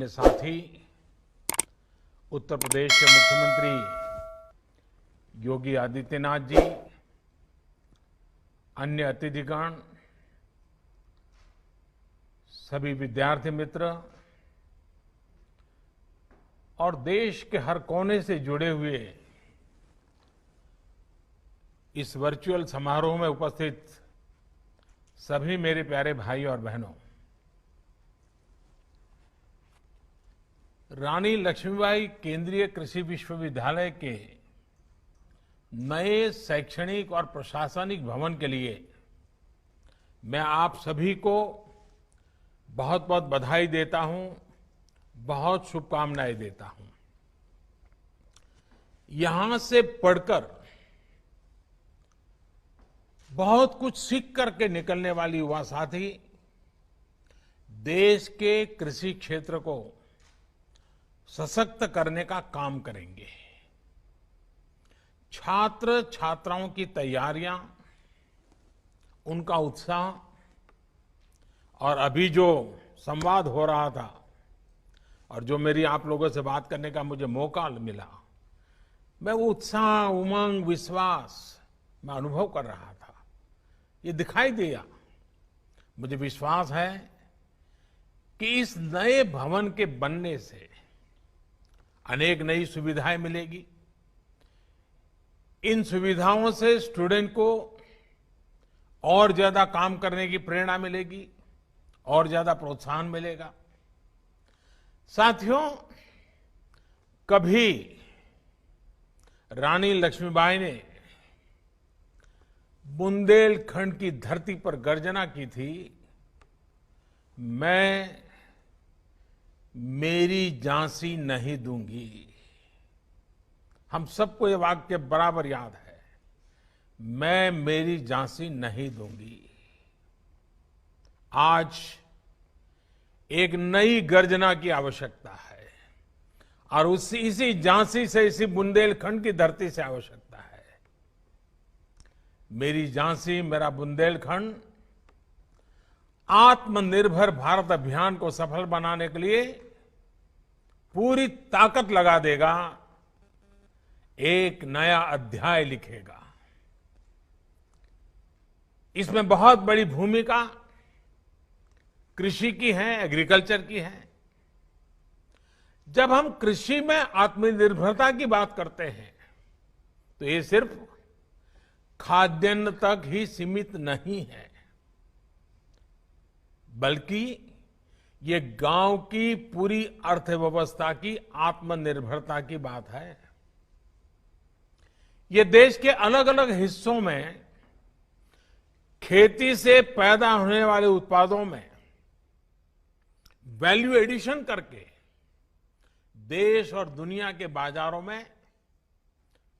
अन्य साथी, उत्तर प्रदेश के मुख्यमंत्री योगी आदित्यनाथ जी, अन्य अतिथिगण, सभी विद्यार्थी मित्र और देश के हर कोने से जुड़े हुए इस वर्चुअल समारोह में उपस्थित सभी मेरे प्यारे भाई और बहनों, रानी लक्ष्मीबाई केंद्रीय कृषि विश्वविद्यालय के नए शैक्षणिक और प्रशासनिक भवन के लिए मैं आप सभी को बहुत बहुत बधाई देता हूं, बहुत शुभकामनाएं देता हूं। यहां से पढ़कर बहुत कुछ सीख करके निकलने वाले युवा साथी देश के कृषि क्षेत्र को सशक्त करने का काम करेंगे। छात्र छात्राओं की तैयारियां, उनका उत्साह और अभी जो संवाद हो रहा था और जो मेरी आप लोगों से बात करने का मुझे मौका मिला, मैं वो उत्साह, उमंग, विश्वास मैं अनुभव कर रहा था। ये दिखाई दिया। मुझे विश्वास है कि इस नए भवन के बनने से अनेक नई सुविधाएं मिलेगी। इन सुविधाओं से स्टूडेंट को और ज्यादा काम करने की प्रेरणा मिलेगी, और ज्यादा प्रोत्साहन मिलेगा। साथियों, कभी रानी लक्ष्मीबाई ने बुंदेलखंड की धरती पर गर्जना की थी, मैं मेरी झांसी नहीं दूंगी। हम सबको ये वाक्य बराबर याद है, मैं मेरी झांसी नहीं दूंगी। आज एक नई गर्जना की आवश्यकता है और इसी झांसी से, इसी बुंदेलखंड की धरती से आवश्यकता है। मेरी झांसी, मेरा बुंदेलखंड आत्मनिर्भर भारत अभियान को सफल बनाने के लिए पूरी ताकत लगा देगा, एक नया अध्याय लिखेगा। इसमें बहुत बड़ी भूमिका कृषि की है, एग्रीकल्चर की है। जब हम कृषि में आत्मनिर्भरता की बात करते हैं तो ये सिर्फ खाद्यान्न तक ही सीमित नहीं है, बल्कि ये गांव की पूरी अर्थव्यवस्था की आत्मनिर्भरता की बात है। ये देश के अलग अलग हिस्सों में खेती से पैदा होने वाले उत्पादों में वैल्यू एडिशन करके देश और दुनिया के बाजारों में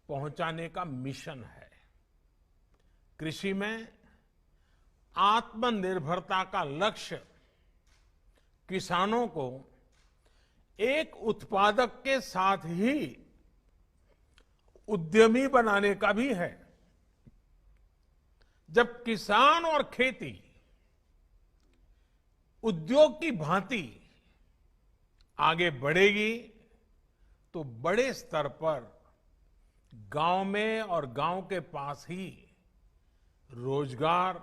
पहुंचाने का मिशन है। कृषि में आत्मनिर्भरता का लक्ष्य किसानों को एक उत्पादक के साथ ही उद्यमी बनाने का भी है। जब किसान और खेती उद्योग की भांति आगे बढ़ेगी तो बड़े स्तर पर गांव में और गांव के पास ही रोजगार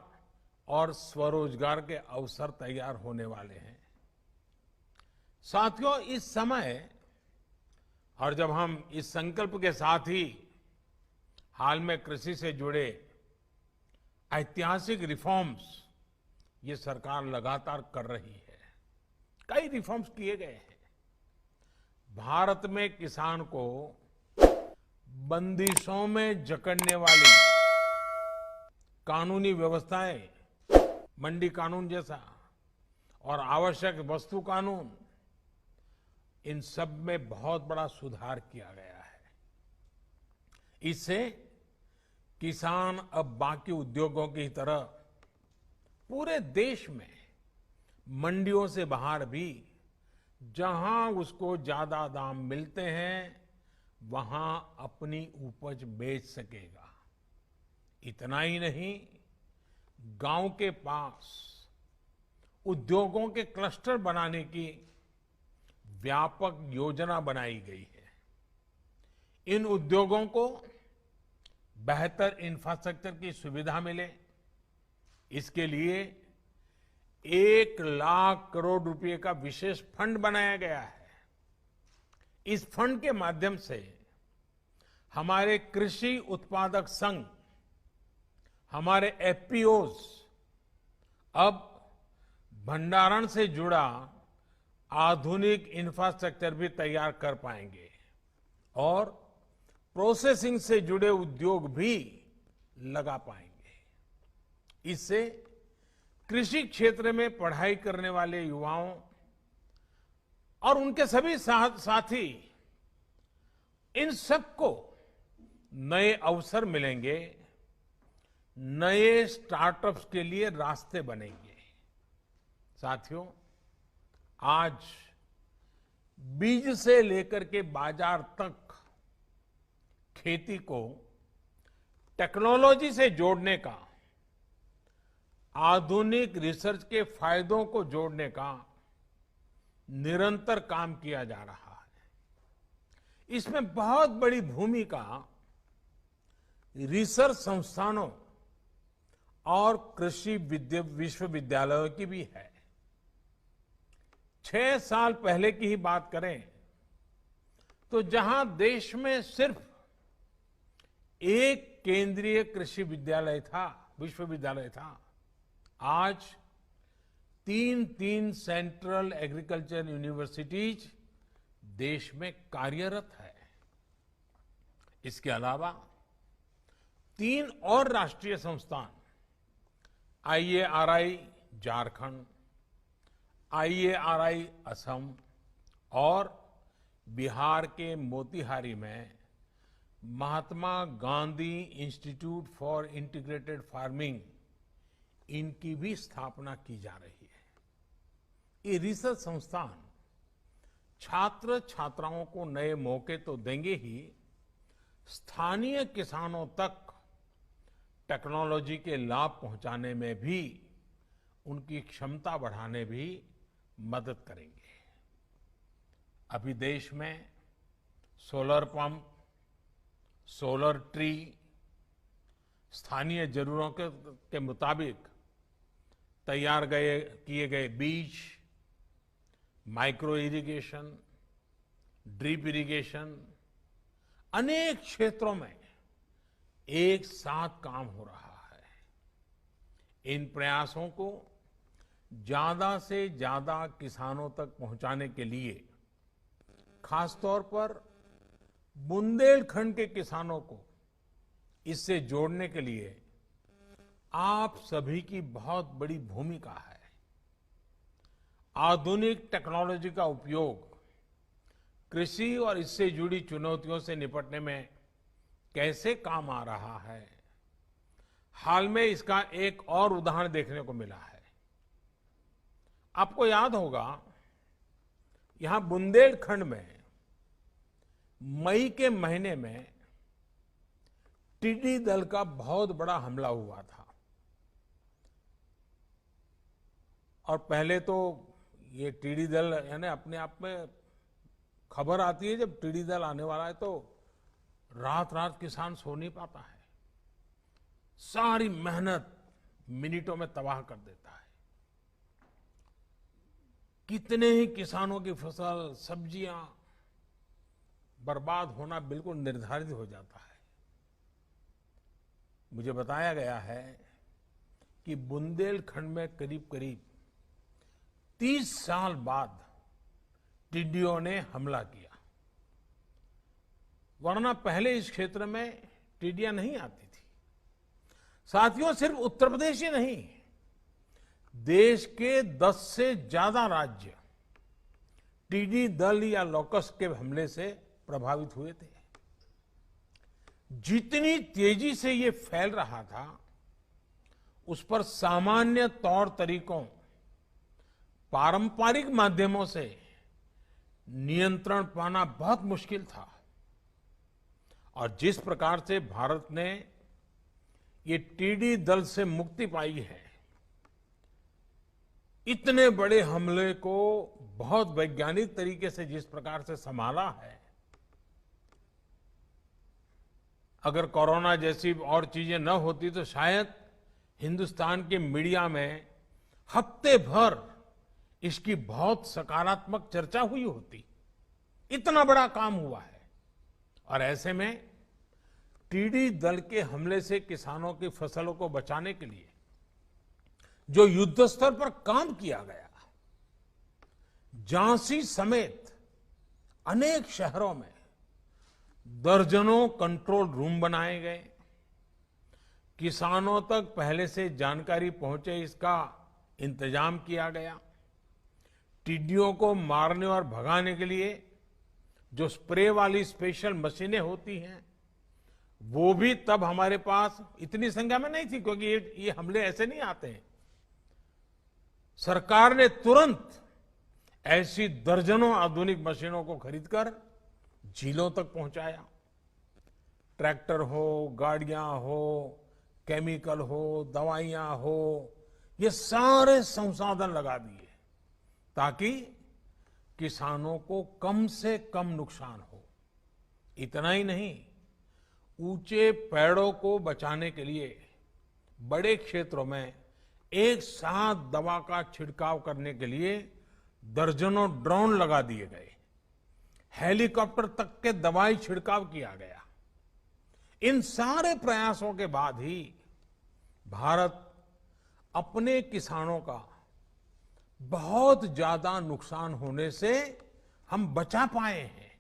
और स्वरोजगार के अवसर तैयार होने वाले हैं। साथियों, इस समय और जब हम इस संकल्प के साथ ही हाल में कृषि से जुड़े ऐतिहासिक रिफॉर्म्स ये सरकार लगातार कर रही है। कई रिफॉर्म्स किए गए हैं। भारत में किसान को बंदिशों में जकड़ने वाली कानूनी व्यवस्थाएं, मंडी कानून जैसा और आवश्यक वस्तु कानून, इन सब में बहुत बड़ा सुधार किया गया है। इससे किसान अब बाकी उद्योगों की तरह पूरे देश में मंडियों से बाहर भी जहां उसको ज्यादा दाम मिलते हैं वहां अपनी उपज बेच सकेगा। इतना ही नहीं, गांव के पास उद्योगों के क्लस्टर बनाने की व्यापक योजना बनाई गई है। इन उद्योगों को बेहतर इंफ्रास्ट्रक्चर की सुविधा मिले, इसके लिए 1,00,000 करोड़ रुपए का विशेष फंड बनाया गया है। इस फंड के माध्यम से हमारे कृषि उत्पादक संघ, हमारे एफपीओज अब भंडारण से जुड़ा आधुनिक इंफ्रास्ट्रक्चर भी तैयार कर पाएंगे और प्रोसेसिंग से जुड़े उद्योग भी लगा पाएंगे। इससे कृषि क्षेत्र में पढ़ाई करने वाले युवाओं और उनके सभी साथी, इन सबको नए अवसर मिलेंगे, नए स्टार्टअप्स के लिए रास्ते बनेंगे। साथियों, आज बीज से लेकर के बाजार तक खेती को टेक्नोलॉजी से जोड़ने का, आधुनिक रिसर्च के फायदों को जोड़ने का निरंतर काम किया जा रहा है। इसमें बहुत बड़ी भूमिका रिसर्च संस्थानों और कृषि विश्वविद्यालयों की भी है। 6 साल पहले की ही बात करें तो जहां देश में सिर्फ एक केंद्रीय कृषि विश्वविद्यालय था, आज 3 सेंट्रल एग्रीकल्चर यूनिवर्सिटीज देश में कार्यरत है। इसके अलावा 3 और राष्ट्रीय संस्थान, IARI झारखंड, IARI असम और बिहार के मोतिहारी में Mahatma Gandhi institute for integrated farming, इनकी भी स्थापना की जा रही है। ये रिसर्च संस्थान छात्र छात्राओं को नए मौके तो देंगे ही, स्थानीय किसानों तक टेक्नोलॉजी के लाभ पहुंचाने में भी, उनकी क्षमता बढ़ाने भी मदद करेंगे। अभी देश में सोलर पंप, सोलर ट्री, स्थानीय जरूरतों के मुताबिक तैयार किए गए बीज, माइक्रो इरिगेशन, ड्रिप इरिगेशन, अनेक क्षेत्रों में एक साथ काम हो रहा है। इन प्रयासों को ज्यादा से ज्यादा किसानों तक पहुंचाने के लिए, खासतौर पर बुंदेलखंड के किसानों को इससे जोड़ने के लिए आप सभी की बहुत बड़ी भूमिका है। आधुनिक टेक्नोलॉजी का उपयोग कृषि और इससे जुड़ी चुनौतियों से निपटने में कैसे काम आ रहा है, हाल में इसका एक और उदाहरण देखने को मिला है। आपको याद होगा, यहां बुंदेलखंड में मई के महीने में टिड्डी दल का बहुत बड़ा हमला हुआ था और पहले तो ये टिड्डी दल यानी अपने आप में खबर आती है जब टिड्डी दल आने वाला है तो रात रात किसान सो नहीं पाता है, सारी मेहनत मिनटों में तबाह कर देता है। कितने ही किसानों की फसल, सब्जियां बर्बाद होना बिल्कुल निर्धारित हो जाता है। मुझे बताया गया है कि बुंदेलखंड में करीब करीब 30 साल बाद टिड्डियों ने हमला किया, वरना पहले इस क्षेत्र में टिड्डियां नहीं आती थी। साथियों, सिर्फ उत्तर प्रदेश ही नहीं, देश के 10 से ज्यादा राज्य टिड्डी दल या लोकस्ट के हमले से प्रभावित हुए थे। जितनी तेजी से ये फैल रहा था, उस पर सामान्य तौर तरीकों, पारंपरिक माध्यमों से नियंत्रण पाना बहुत मुश्किल था। और जिस प्रकार से भारत ने ये टिड्डी दल से मुक्ति पाई है, इतने बड़े हमले को बहुत वैज्ञानिक तरीके से जिस प्रकार से संभाला है, अगर कोरोना जैसी और चीजें न होती तो शायद हिंदुस्तान के मीडिया में हफ्ते भर इसकी बहुत सकारात्मक चर्चा हुई होती। इतना बड़ा काम हुआ है। और ऐसे में टिड्डी दल के हमले से किसानों की फसलों को बचाने के लिए जो युद्ध स्तर पर काम किया गया, झांसी समेत अनेक शहरों में दर्जनों कंट्रोल रूम बनाए गए, किसानों तक पहले से जानकारी पहुंचे इसका इंतजाम किया गया, टिड्डियों को मारने और भगाने के लिए जो स्प्रे वाली स्पेशल मशीनें होती हैं वो भी तब हमारे पास इतनी संख्या में नहीं थी, क्योंकि ये हमले ऐसे नहीं आते हैं। सरकार ने तुरंत ऐसी दर्जनों आधुनिक मशीनों को खरीदकर झीलों तक पहुंचाया। ट्रैक्टर हो, गाड़ियां हो, केमिकल हो, दवाइयां हो, ये सारे संसाधन लगा दिए ताकि किसानों को कम से कम नुकसान हो। इतना ही नहीं, ऊंचे पेड़ों को बचाने के लिए बड़े क्षेत्रों में एक साथ दवा का छिड़काव करने के लिए दर्जनों ड्रोन लगा दिए गए, हेलीकॉप्टर तक के दवाई छिड़काव किया गया। इन सारे प्रयासों के बाद ही भारत अपने किसानों का बहुत ज्यादा नुकसान होने से हम बचा पाए हैं,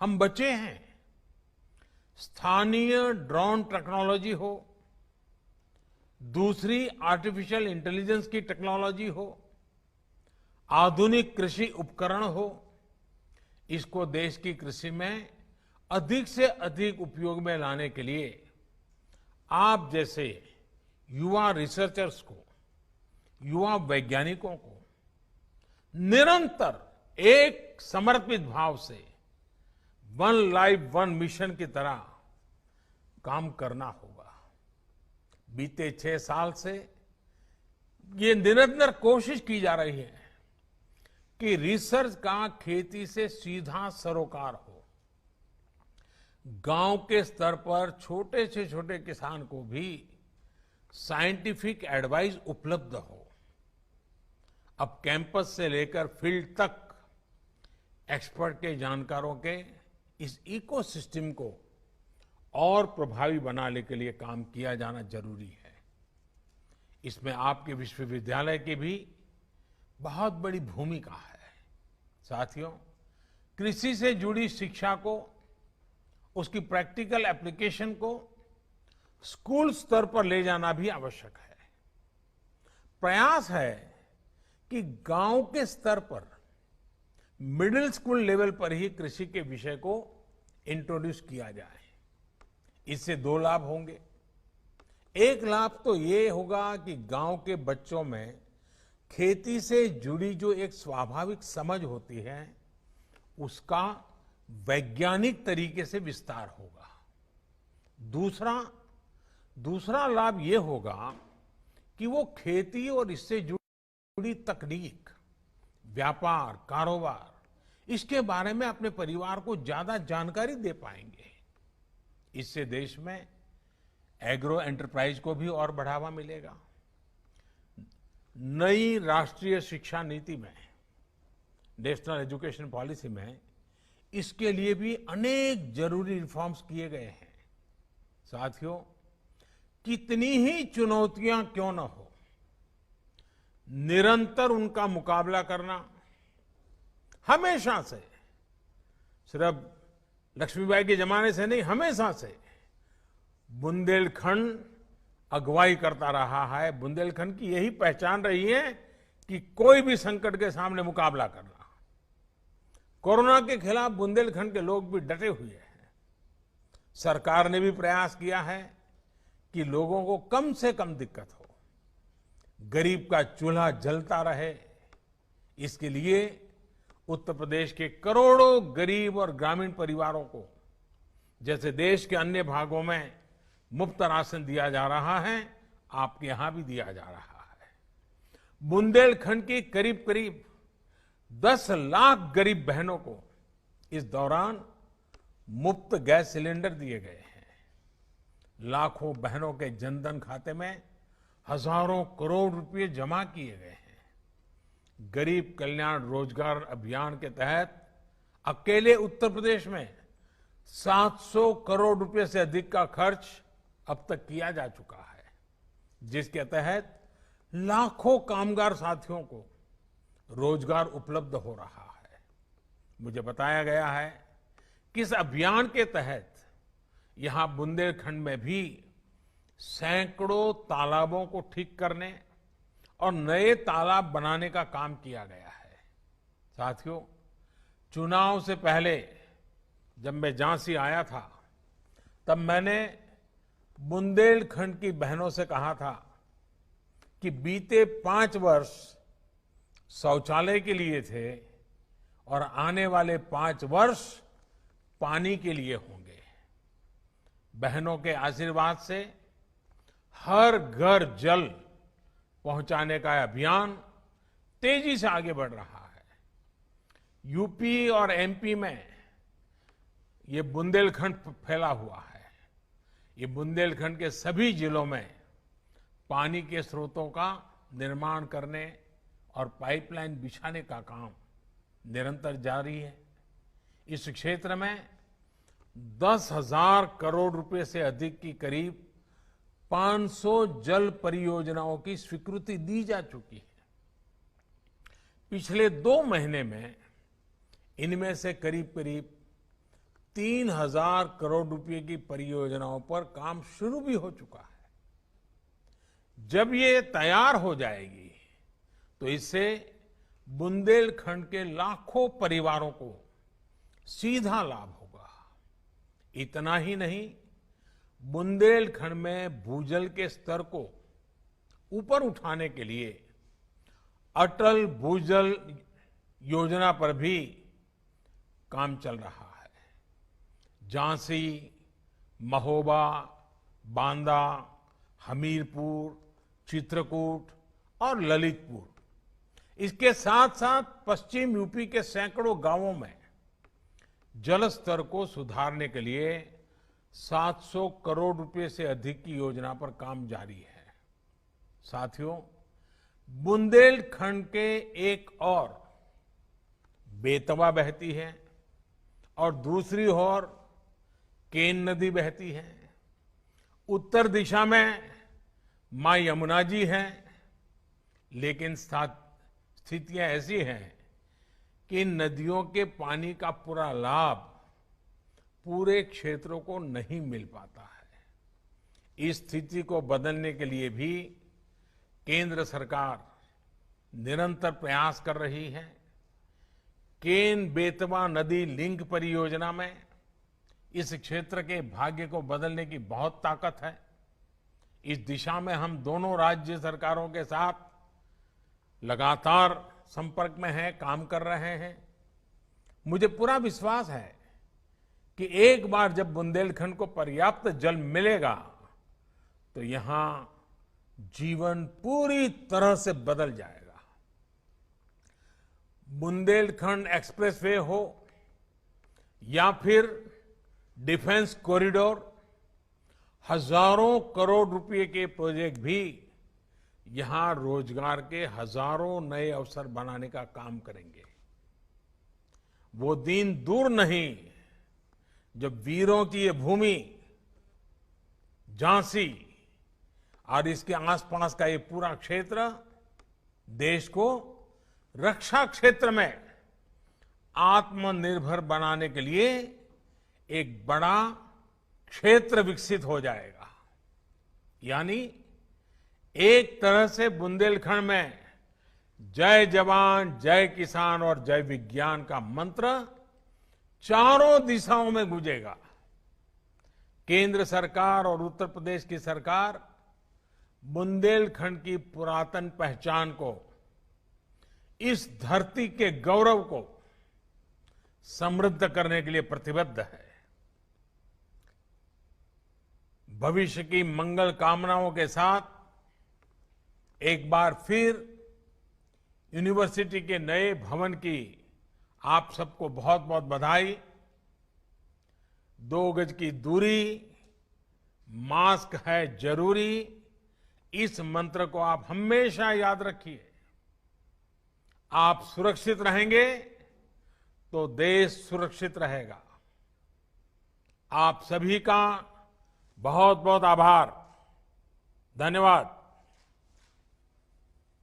हम बचे हैं। स्थानीय ड्रोन टेक्नोलॉजी हो, दूसरी आर्टिफिशियल इंटेलिजेंस की टेक्नोलॉजी हो, आधुनिक कृषि उपकरण हो, इसको देश की कृषि में अधिक से अधिक उपयोग में लाने के लिए आप जैसे युवा रिसर्चर्स को, युवा वैज्ञानिकों को निरंतर एक समर्पित भाव से वन लाइफ वन मिशन की तरह काम करना होगा। बीते 6 साल से ये निरंतर कोशिश की जा रही है कि रिसर्च का खेती से सीधा सरोकार हो, गांव के स्तर पर छोटे से छोटे किसान को भी साइंटिफिक एडवाइस उपलब्ध हो। अब कैंपस से लेकर फील्ड तक एक्सपर्ट के जानकारों के इस इकोसिस्टम को और प्रभावी बनाने के लिए काम किया जाना जरूरी है। इसमें आपके विश्वविद्यालय की भी बहुत बड़ी भूमिका है। साथियों, कृषि से जुड़ी शिक्षा को, उसकी प्रैक्टिकल एप्लीकेशन को स्कूल स्तर पर ले जाना भी आवश्यक है। प्रयास है कि गांव के स्तर पर मिडिल स्कूल लेवल पर ही कृषि के विषय को इंट्रोड्यूस किया जाए। इससे 2 लाभ होंगे। एक लाभ तो ये होगा कि गांव के बच्चों में खेती से जुड़ी जो एक स्वाभाविक समझ होती है उसका वैज्ञानिक तरीके से विस्तार होगा। दूसरा लाभ ये होगा कि वो खेती और इससे जुड़ी तकनीक, व्यापार, कारोबार, इसके बारे में अपने परिवार को ज्यादा जानकारी दे पाएंगे। इससे देश में एग्रो एंटरप्राइज को भी और बढ़ावा मिलेगा। नई राष्ट्रीय शिक्षा नीति में, नेशनल एजुकेशन पॉलिसी में इसके लिए भी अनेक जरूरी रिफॉर्म्स किए गए हैं। साथियों, कितनी ही चुनौतियां क्यों न हो, निरंतर उनका मुकाबला करना हमेशा से, सिर्फ लक्ष्मीबाई के जमाने से नहीं, हमेशा से बुंदेलखंड अगुवाई करता रहा है। बुंदेलखंड की यही पहचान रही है कि कोई भी संकट के सामने मुकाबला करना। कोरोना के खिलाफ बुंदेलखंड के लोग भी डटे हुए हैं। सरकार ने भी प्रयास किया है कि लोगों को कम से कम दिक्कत हो, गरीब का चूल्हा जलता रहे। इसके लिए उत्तर प्रदेश के करोड़ों गरीब और ग्रामीण परिवारों को, जैसे देश के अन्य भागों में मुफ्त राशन दिया जा रहा है, आपके यहां भी दिया जा रहा है। बुंदेलखंड की करीब करीब 10 लाख गरीब बहनों को इस दौरान मुफ्त गैस सिलेंडर दिए गए हैं। लाखों बहनों के जनधन खाते में हजारों करोड़ रुपए जमा किए गए हैं। गरीब कल्याण रोजगार अभियान के तहत अकेले उत्तर प्रदेश में 700 करोड़ रुपए से अधिक का खर्च अब तक किया जा चुका है, जिसके तहत लाखों कामगार साथियों को रोजगार उपलब्ध हो रहा है। मुझे बताया गया है कि इस अभियान के तहत यहां बुंदेलखंड में भी सैकड़ों तालाबों को ठीक करने और नए तालाब बनाने का काम किया गया है। साथियों, चुनाव से पहले जब मैं झांसी आया था, तब मैंने बुंदेलखंड की बहनों से कहा था कि बीते 5 वर्ष शौचालय के लिए थे और आने वाले 5 वर्ष पानी के लिए होंगे। बहनों के आशीर्वाद से हर घर जल पहुंचाने का अभियान तेजी से आगे बढ़ रहा है। यूपी और एमपी में ये बुंदेलखंड फैला हुआ है। ये बुंदेलखंड के सभी जिलों में पानी के स्रोतों का निर्माण करने और पाइपलाइन बिछाने का काम निरंतर जारी है। इस क्षेत्र में 10,000 करोड़ रुपए से अधिक की करीब 500 जल परियोजनाओं की स्वीकृति दी जा चुकी है। पिछले 2 महीने में इनमें से करीब करीब 3,000 करोड़ रुपए की परियोजनाओं पर काम शुरू भी हो चुका है। जब ये तैयार हो जाएगी तो इससे बुंदेलखंड के लाखों परिवारों को सीधा लाभ होगा। इतना ही नहीं, बुंदेलखंड में भूजल के स्तर को ऊपर उठाने के लिए अटल भूजल योजना पर भी काम चल रहा है। झांसी, महोबा, बांदा, हमीरपुर, चित्रकूट और ललितपुर, इसके साथ साथ पश्चिम यूपी के सैकड़ों गांवों में जल स्तर को सुधारने के लिए 700 करोड़ रुपए से अधिक की योजना पर काम जारी है। साथियों, बुंदेलखंड के एक और बेतवा बहती है और दूसरी ओर केन नदी बहती है। उत्तर दिशा में मां यमुना जी हैं, लेकिन स्थितियां ऐसी हैं कि इन नदियों के पानी का पूरा लाभ पूरे क्षेत्रों को नहीं मिल पाता है। इस स्थिति को बदलने के लिए भी केंद्र सरकार निरंतर प्रयास कर रही है। केन बेतवा नदी लिंक परियोजना में इस क्षेत्र के भाग्य को बदलने की बहुत ताकत है। इस दिशा में हम दोनों राज्य सरकारों के साथ लगातार संपर्क में हैं, काम कर रहे हैं। मुझे पूरा विश्वास है कि एक बार जब बुंदेलखंड को पर्याप्त जल मिलेगा तो यहां जीवन पूरी तरह से बदल जाएगा। बुंदेलखंड एक्सप्रेसवे हो या फिर डिफेंस कॉरिडोर, हजारों करोड़ रुपए के प्रोजेक्ट भी यहां रोजगार के हजारों नए अवसर बनाने का काम करेंगे। वो दिन दूर नहीं जब वीरों की ये भूमि झांसी और इसके आसपास का ये पूरा क्षेत्र देश को रक्षा क्षेत्र में आत्मनिर्भर बनाने के लिए एक बड़ा क्षेत्र विकसित हो जाएगा। यानी एक तरह से बुंदेलखंड में जय जवान, जय किसान और जय विज्ञान का मंत्र चारों दिशाओं में गूंजेगा। केंद्र सरकार और उत्तर प्रदेश की सरकार बुंदेलखंड की पुरातन पहचान को, इस धरती के गौरव को समृद्ध करने के लिए प्रतिबद्ध है। भविष्य की मंगल कामनाओं के साथ एक बार फिर यूनिवर्सिटी के नए भवन की आप सबको बहुत बहुत बधाई। 2 गज की दूरी, मास्क है जरूरी, इस मंत्र को आप हमेशा याद रखिए। आप सुरक्षित रहेंगे तो देश सुरक्षित रहेगा। आप सभी का बहुत बहुत आभार। धन्यवाद।